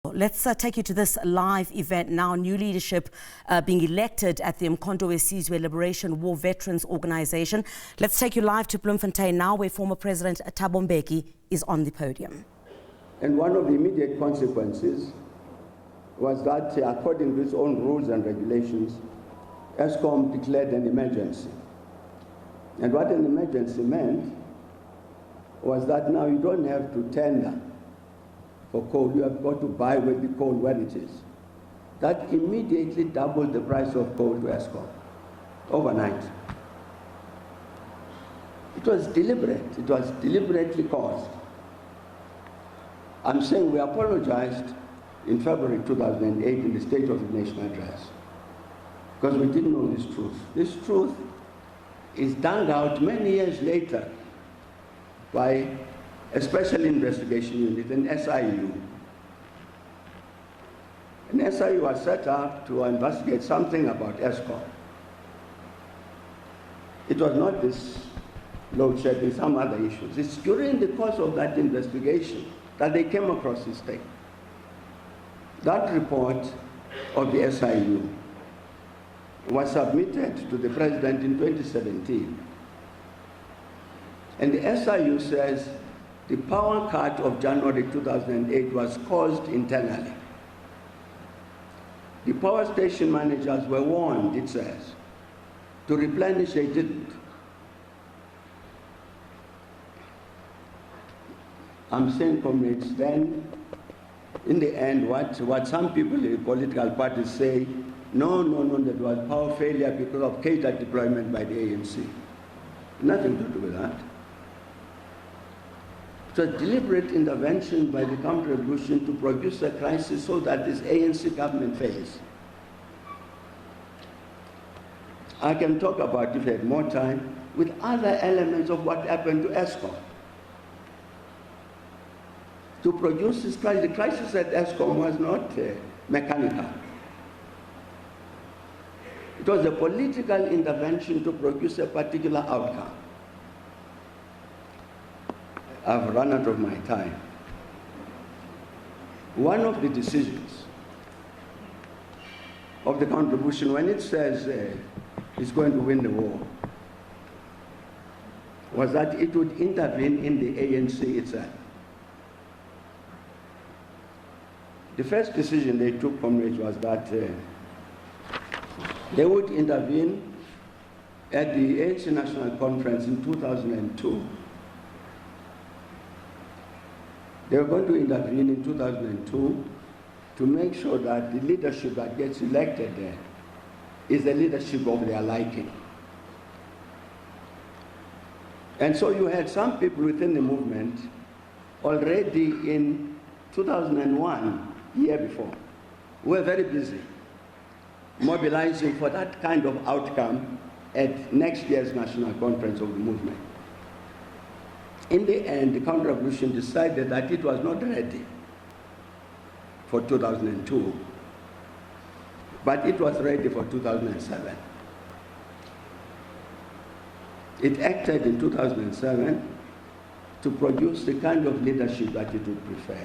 Let's take you to this live event now. New leadership being elected at the uMkhonto weSizwe Liberation War Veterans Organization. Let's take you live to Bloemfontein now, where former President Thabo Mbeki is on the podium. And one of the immediate consequences was that, according to its own rules and regulations, ESKOM declared an emergency. And what an emergency meant was that now you don't have to tender for coal, you have got to buy with the coal where it is. That immediately doubled the price of coal to ESKOM overnight. It was deliberate, it was deliberately caused. I'm saying we apologized in February 2008 in the State of the Nation address because we didn't know this truth. This truth is dug out many years later by a special investigation unit, an SIU. An SIU was set up to investigate something about ESKOM. It was not this load shedding, some other issues. It's during the course of that investigation that they came across this thing. That report of the SIU was submitted to the President in 2017. And the SIU says the power cut of January 2008 was caused internally. The power station managers were warned, it says, to replenish, they didn't. I'm saying, comrades, then, in the end, what some people in the political parties say, no, that was power failure because of cater deployment by the ANC. Nothing to do with that. It was deliberate intervention by the counter-revolution to produce a crisis so that this ANC government fails. I can talk about, if I had more time, with other elements of what happened to ESKOM. To produce this crisis, the crisis at ESKOM was not mechanical. It was a political intervention to produce a particular outcome. I've run out of my time. One of the decisions of the contribution, when it says it's going to win the war, was that it would intervene in the ANC itself. The first decision they took, comrades, was that they would intervene at the ANC National Conference in 2002. They were going to intervene in 2002 to make sure that the leadership that gets elected there is the leadership of their liking. And so you had some people within the movement already in 2001, year before, who were very busy mobilizing for that kind of outcome at next year's national conference of the movement. In the end, the counter-revolution decided that it was not ready for 2002, but it was ready for 2007. It acted in 2007 to produce the kind of leadership that it would prefer.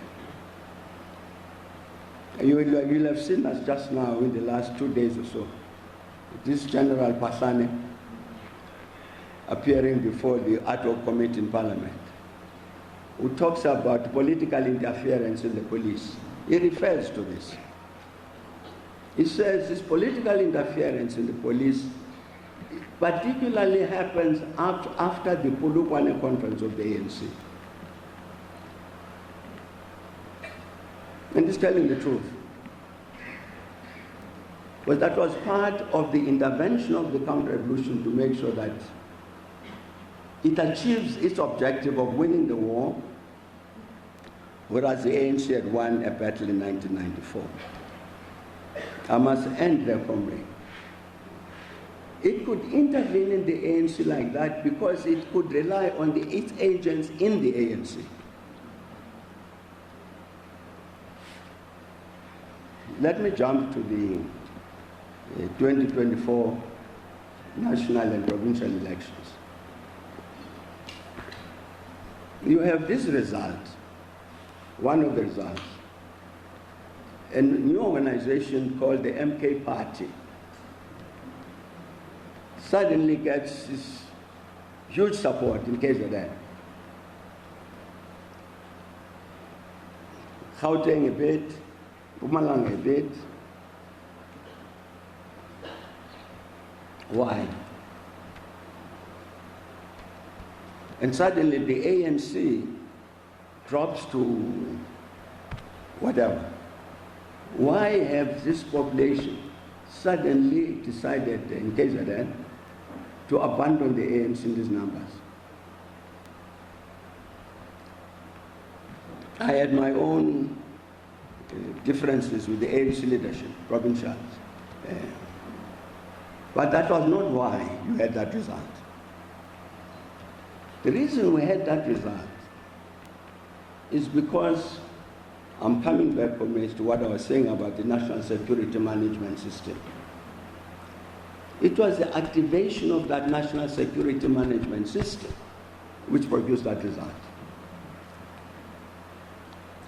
You will have seen us just now in the last 2 days or so, this General Pasane appearing before the ad hoc committee in Parliament, who talks about political interference in the police. He refers to this. He says this political interference in the police particularly happens after the Polokwane conference of the ANC. And he's telling the truth. But that was part of the intervention of the counter-revolution to make sure that it achieves its objective of winning the war, whereas the ANC had won a battle in 1994. I must end there, comrade. It could intervene in the ANC like that because it could rely on its agents in the ANC. Let me jump to the 2024 national and provincial elections. You have this result, one of the results. a new organization called the MK Party suddenly gets this huge support in KZN. Gauteng a bit, Mpumalanga a bit. Why? And suddenly the ANC drops to whatever. Why have this population suddenly decided in KZN to abandon the ANC in these numbers? I had my own differences with the ANC leadership, provincials. But that was not why you had that result. The reason we had that result is because I'm coming back to what I was saying about the national security management system. It was the activation of that national security management system which produced that result.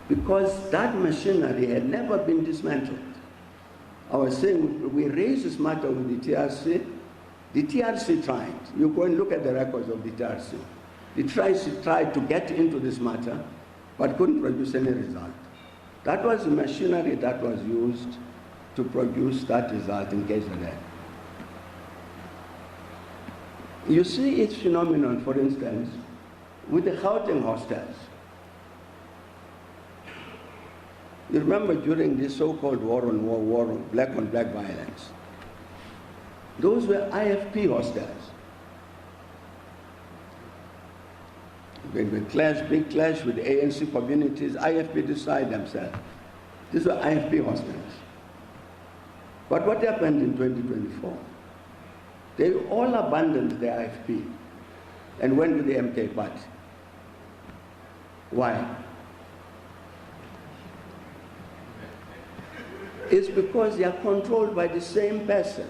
Because that machinery had never been dismantled. I was saying we raised this matter with the TRC. The TRC tried. You go and look at the records of the TRC. The TRC tried to get into this matter, but couldn't produce any result. That was the machinery that was used to produce that result in KZN. You see its phenomenon, for instance, with the Gauteng hostels. You remember during this so-called war on black violence, those were IFP hostels. When we big clash with the ANC communities, IFP decide themselves. These were IFP hostels. But what happened in 2024? They all abandoned the IFP and went to the MK Party. Why? It's because they are controlled by the same person.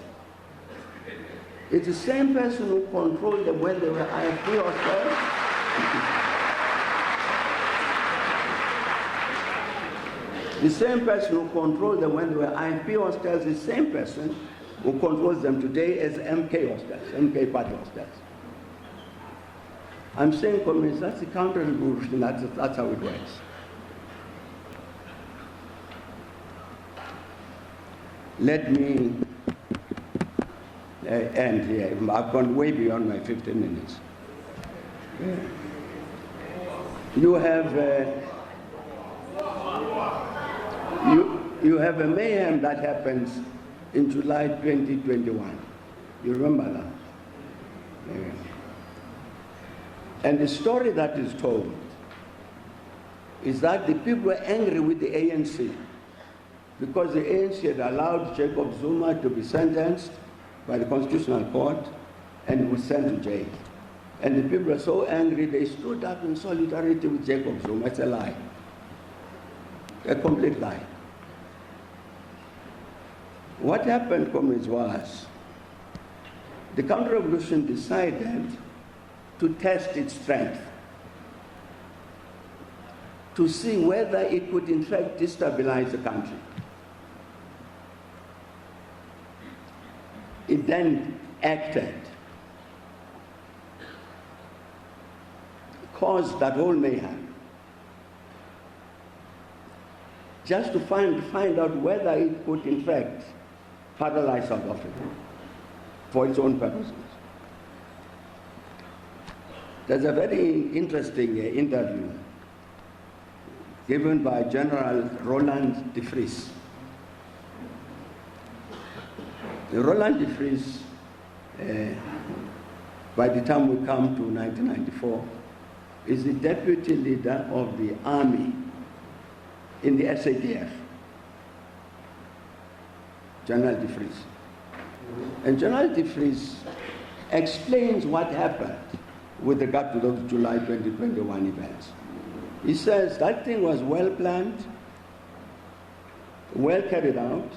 It's the same person who controlled them when they were IFP hostels. The same person who controlled them when they were IFP hostels is the same person who controls them today as MK hostels, MK Party hostels. I'm saying, communists, that's the counter-revolution, that's how it works. Let me end here. I've gone way beyond my 15 minutes. You have you have a mayhem that happens in July 2021. You remember that? Yeah. And the story that is told is that the people were angry with the ANC because the ANC had allowed Jacob Zuma to be sentenced by the Constitutional Court and was sent to jail. And the people were so angry, they stood up in solidarity with Jacob Zuma. It's a lie. A complete lie. What happened, comrades, was the counter-revolution decided to test its strength, to see whether it could in fact destabilize the country. It then acted, caused that whole mayhem, just to find out whether it could in fact paralyze South Africa for its own purposes. There's a very interesting interview given by General Roland de Vries. Roland de Vries, by the time we come to 1994, is the deputy leader of the army in the SADF, General de Vries. And General de Vries explains what happened with regard to those July 2021 events. He says that thing was well planned, well carried out.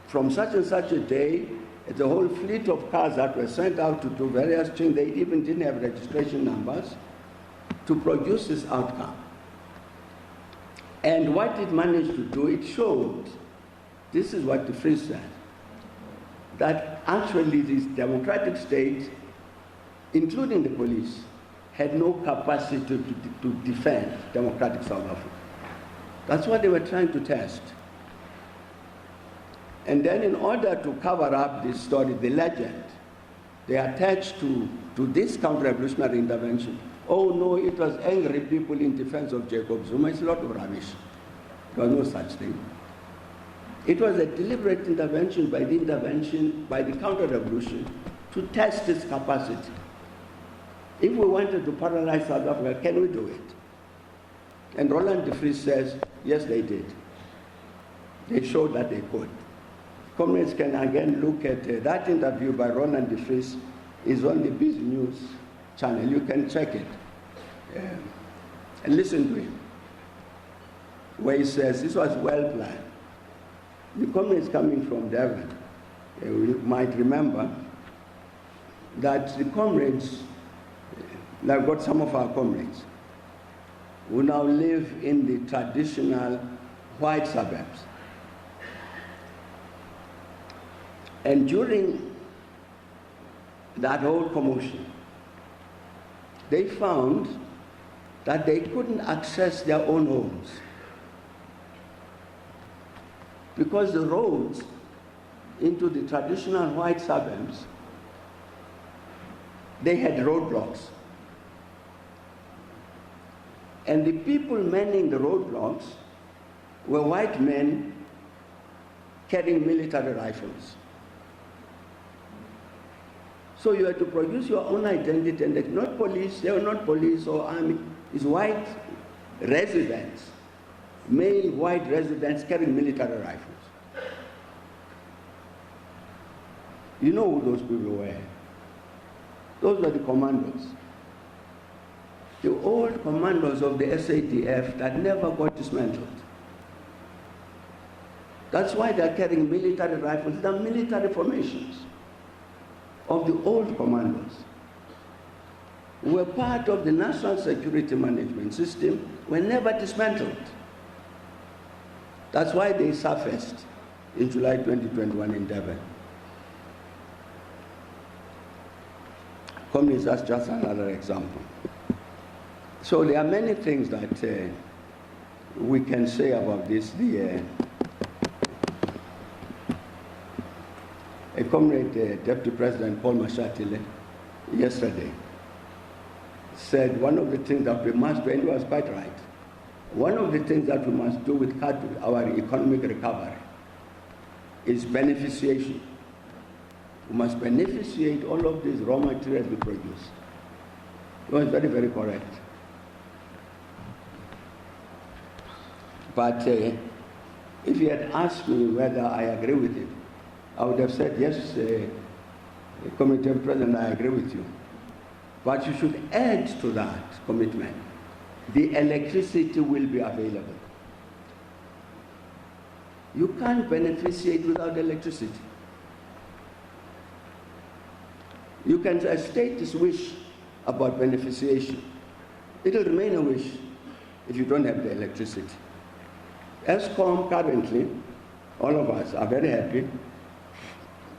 From such and such a day, the whole fleet of cars that were sent out to do various things, they even didn't have registration numbers, to produce this outcome. And what it managed to do, it showed, this is what the Free said, that actually this democratic state, including the police, had no capacity to defend democratic South Africa. That's what they were trying to test. And then in order to cover up this story, the legend, they attached to this counter-revolutionary intervention, oh no, it was angry people in defense of Jacob Zuma. It's a lot of rubbish. There was no such thing. It was a deliberate intervention by the counter-revolution to test its capacity. If we wanted to paralyze South Africa, can we do it? And Roland de Vries says, yes, they did. They showed that they could. Comrades can again look at that interview by Roland de Vries is on the Biz News channel. You can check it and listen to him, where he says this was well planned. The comrades coming from Devon, you might remember that the comrades, I've got some of our comrades, who now live in the traditional white suburbs. And during that whole commotion, they found that they couldn't access their own homes because the roads into the traditional white suburbs, they had roadblocks. And the people manning the roadblocks were white men carrying military rifles. So you had to produce your own identity, and it's not police, they were not police or army, it's white residents, male white residents carrying military rifles. You know who those people were? Those were the commandos. The old commandos of the SADF that never got dismantled. That's why they're carrying military rifles. They're military formations of the old commandos, who were part of the national security management system, were never dismantled. That's why they surfaced in July 2021 in Devon. Communists, that's just another example. So there are many things that we can say about this. A comrade, Deputy President Paul Mashatile, yesterday said one of the things that we must do, and he was quite right, one of the things that we must do with our economic recovery is beneficiation. We must beneficiate all of these raw materials we produce. It was very, very correct. But if he had asked me whether I agree with it, I would have said, yes, Committee President, I agree with you. But you should add to that commitment. The electricity will be available. You can't beneficiate without electricity. You can state this wish about beneficiation. It will remain a wish if you don't have the electricity. ESKOM currently, all of us are very happy.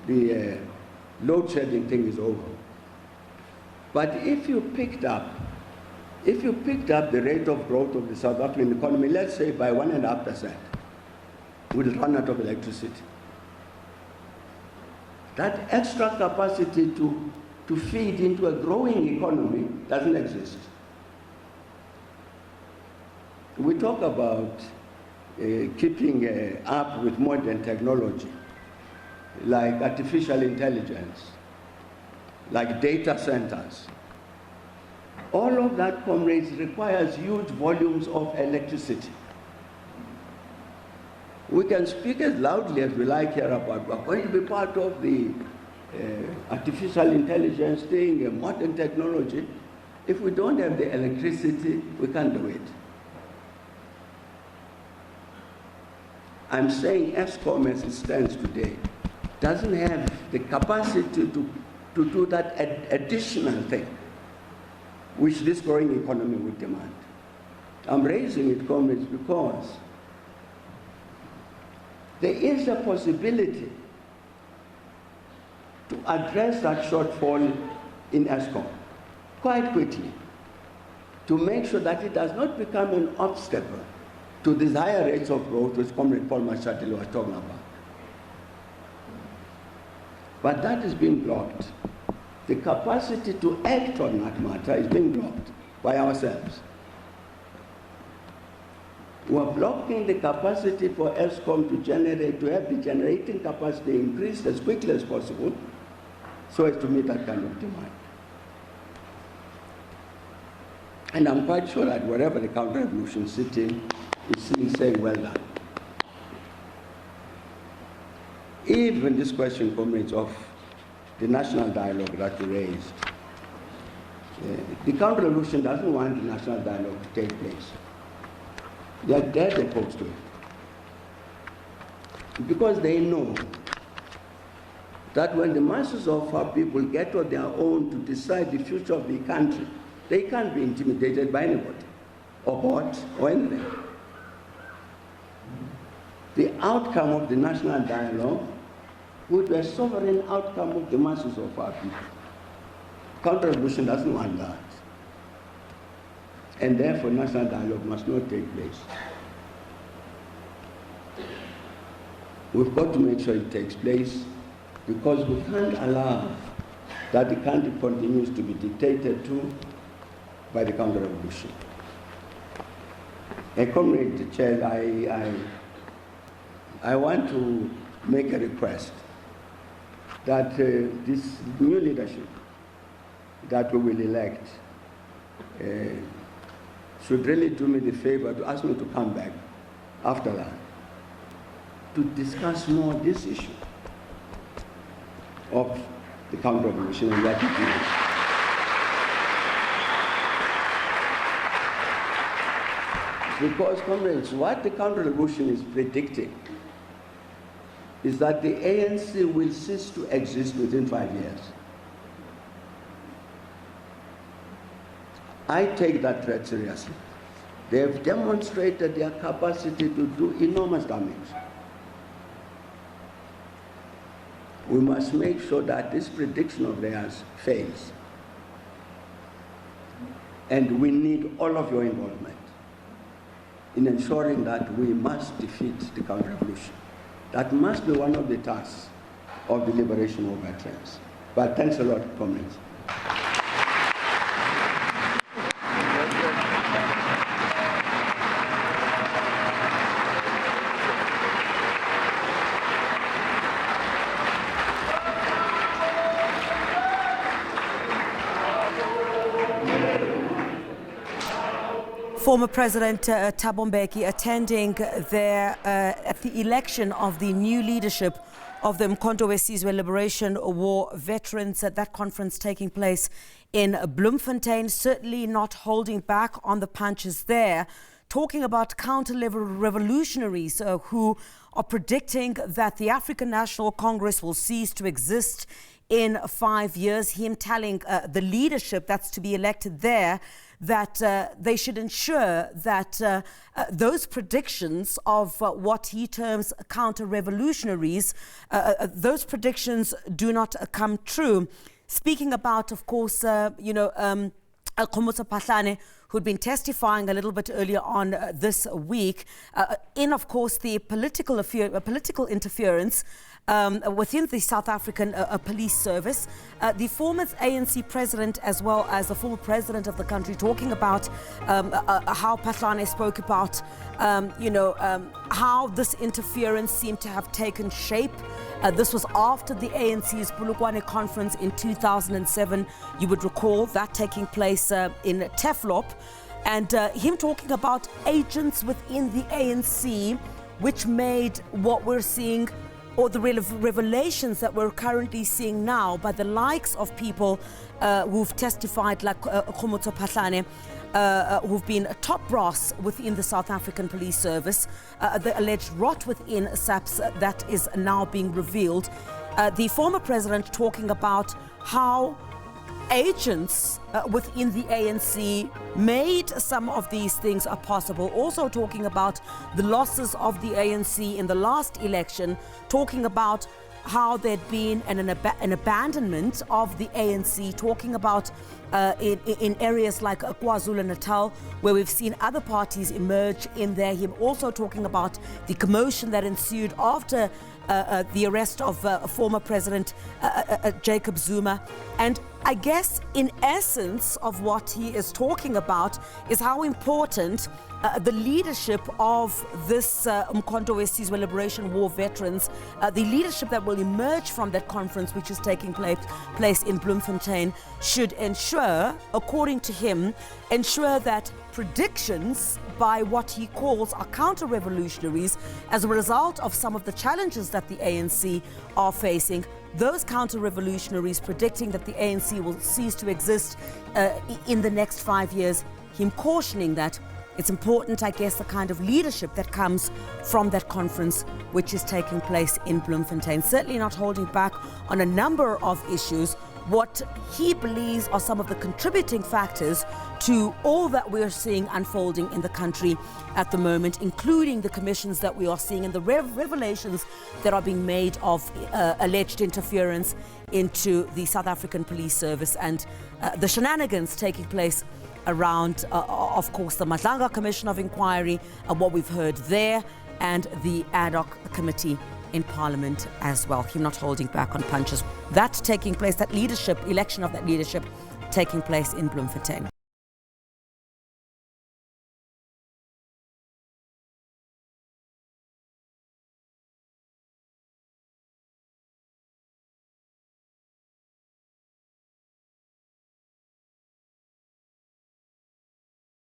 The load shedding thing is over. But if you picked up the rate of growth of the South African economy, let's say by 1.5%, we'll run out of electricity. That extra capacity to feed into a growing economy doesn't exist. We talk about keeping up with modern technology, like artificial intelligence, like data centers. All of that, comrades, requires huge volumes of electricity. We can speak as loudly as we like here about we're going to be part of the artificial intelligence thing, modern technology. If we don't have the electricity, we can't do it. I'm saying ESKOM as it stands today doesn't have the capacity to do that additional thing which this growing economy would demand. I'm raising it, comrades, because there is a possibility to address that shortfall in ESKOM quite quickly, to make sure that it does not become an obstacle to these higher rates of growth which Comrade Paul Mashatile was talking about. But that is being blocked. The capacity to act on that matter is being blocked by ourselves. We're blocking the capacity for ESKOM to have the generating capacity increased as quickly as possible so as to meet that kind of demand. And I'm quite sure that wherever the counter-revolution sitting is saying, well done. Even this question, comrades, of the national dialogue that you raised, the counter-revolution doesn't want the national dialogue to take place. They are dead opposed to it. Because they know that when the masses of our people get on their own to decide the future of the country, they can't be intimidated by anybody, or what, or anything. The outcome of the national dialogue would be a sovereign outcome of the masses of our people. Counter-revolution doesn't want that. And therefore, national dialogue must not take place. We've got to make sure it takes place, because we can't allow that the country continues to be dictated to by the counter-revolution. Comrade Chair, I want to make a request that this new leadership that we will elect should really do me the favor to ask me to come back after that to discuss more this issue of the counter-revolution and what it is. Because, comrades, what the counter-revolution is predicting is that the ANC will cease to exist within 5 years. I take that threat seriously. They have demonstrated their capacity to do enormous damage. We must make sure that this prediction of theirs fails. And we need all of your involvement in ensuring that we must defeat the counter-revolution. That must be one of the tasks of the liberation of veterans. But thanks a lot, comrades. Former President Thabo Mbeki attending there at the election of the new leadership of the uMkhonto weSizwe Liberation War veterans at that conference taking place in Bloemfontein, certainly not holding back on the punches there, talking about counter-revolutionaries who are predicting that the African National Congress will cease to exist in 5 years. Him telling the leadership that's to be elected there that they should ensure that those predictions of what he terms counter-revolutionaries, those predictions do not come true. Speaking about, of course, Khomotso Phahlane, who'd been testifying a little bit earlier on this week, in, of course, the political interference within the South African police service. The former ANC president, as well as the former president of the country, talking about how Phahlane spoke about, how this interference seemed to have taken shape. This was after the ANC's Polokwane conference in 2007. You would recall that taking place in Teflop. And him talking about agents within the ANC, which made what we're seeing, or the revelations that we're currently seeing now by the likes of people who've testified, like Khomotso Phahlane, who've been top brass within the South African police service, the alleged rot within SABC that is now being revealed. The former president talking about how agents within the ANC made some of these things possible. Also talking about the losses of the ANC in the last election, talking about how there'd been an abandonment of the ANC, talking about in areas like KwaZulu-Natal, where we've seen other parties emerge in there. Him also talking about the commotion that ensued after the arrest of former President Jacob Zuma. And I guess in essence of what he is talking about is how important the leadership of this uMkhonto weSizwe Liberation War veterans, the leadership that will emerge from that conference, which is taking place in Bloemfontein, should ensure, according to him, ensure that predictions by what he calls are counter-revolutionaries as a result of some of the challenges that the ANC are facing. Those counter-revolutionaries predicting that the ANC will cease to exist in the next 5 years, him cautioning that it's important, I guess, the kind of leadership that comes from that conference, which is taking place in Bloemfontein. Certainly not holding back on a number of issues. What he believes are some of the contributing factors to all that we're seeing unfolding in the country at the moment, including the commissions that we are seeing and the revelations that are being made of alleged interference into the South African Police Service and the shenanigans taking place around, of course, the Madlanga Commission of Inquiry and what we've heard there, and the ad hoc committee in Parliament as well. Him not holding back on punches. That taking place, that leadership, election of that leadership taking place in Bloemfontein.